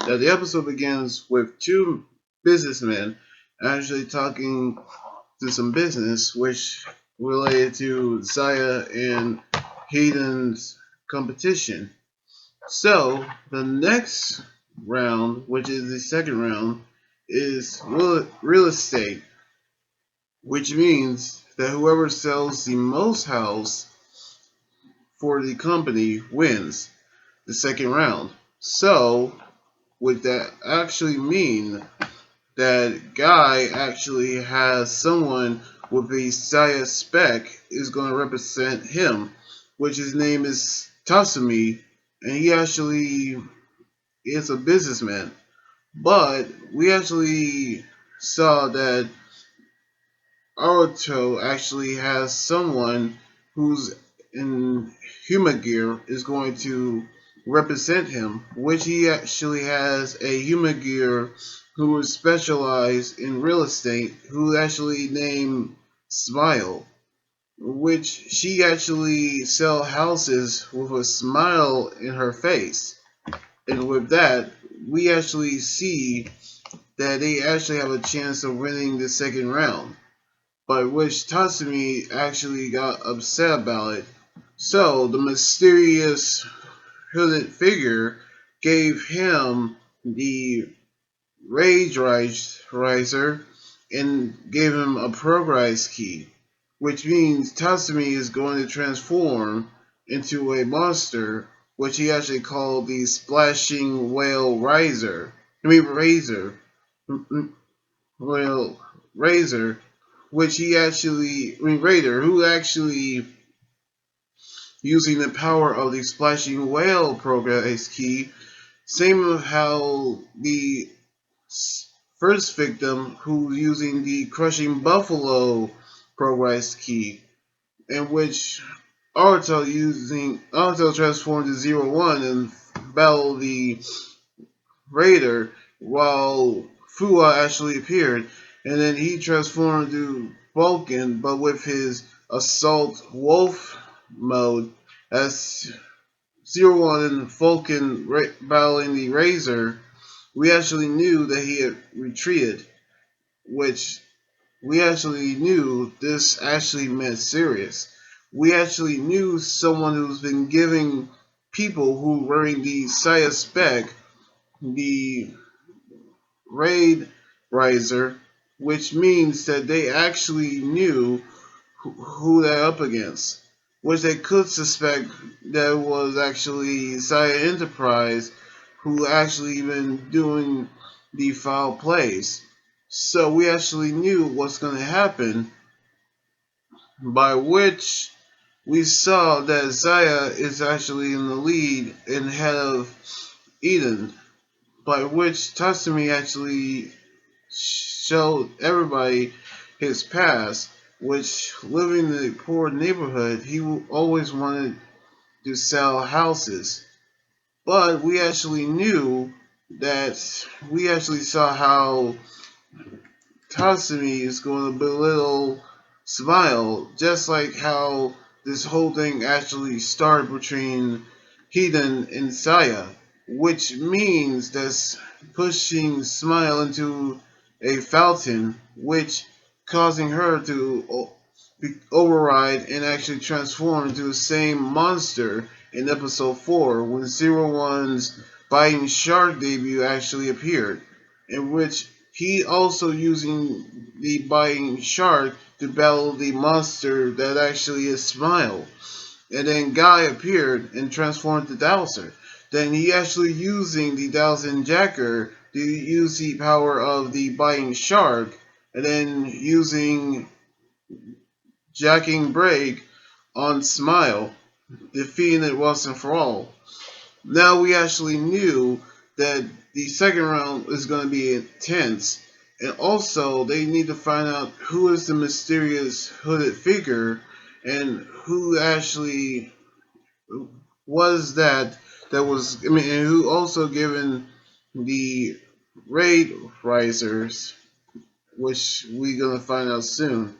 Now, the episode begins with two businessmen actually talking to some business, which related to Zaia and Hiden's competition. So, the next round, which is the second round, is real estate, which means that whoever sells the most house for the company wins the second round. So, would that actually mean that Guy actually has someone with a Saya spec is going to represent him, which his name is Tasumi, and he actually is a businessman. But we actually saw that Aruto actually has someone who's in human gear is going to represent him, which he actually has a human gear who is specialized in real estate, who actually named Smile, which she actually sell houses with a smile in her face. And with that, we actually see that they actually have a chance of winning the second round, but which Tatsumi actually got upset about it. So the mysterious hooded figure gave him the riser and gave him a progress key, which means Tatsumi is going to transform into a monster, which he actually called the Splashing Whale Riser. Razor. Whale Razor, which he actually, Raider, who actually using the power of the Splashing Whale progress key, same of how the first victim who using the Crushing Buffalo progress key, in which Naruto transformed to 01 and battled the Raider, while Fua actually appeared, and then he transformed to Vulcan, but with his Assault Wolf mode as 01 and Vulcan battling the Razor. We actually knew that he had retreated, which we actually knew this actually meant serious. We actually knew someone who's been giving people who were wearing the Saya spec the raid riser, which means that they actually knew who they're up against, which they could suspect that was actually Zaia Enterprise who actually been doing the foul plays. So we actually knew what's going to happen, by which we saw that Zaia is actually in the lead and head of Eden, by which Tatsumi actually showed everybody his past, which living in a poor neighborhood, he always wanted to sell houses. But we actually knew that we actually saw how Tatsumi is going to belittle Smile, just like how this whole thing actually started between Hiden and Saya, which means that's pushing Smile into a fountain, which causing her to override and actually transform into the same monster in episode 4 when Zero One's Biting Shark debut actually appeared, in which he also using the Biting Shark to battle the monster that actually is Smile. And then Guy appeared and transformed to Dowser. Then he actually using the Dowser Jacker to use the power of the Biting Shark, and then using Jacking Break on Smile, defeating it once and for all. Now we actually knew that the second round is going to be intense, and also they need to find out who is the mysterious hooded figure and who actually was that was, I mean, and who also given the raid risers, which we're gonna find out soon.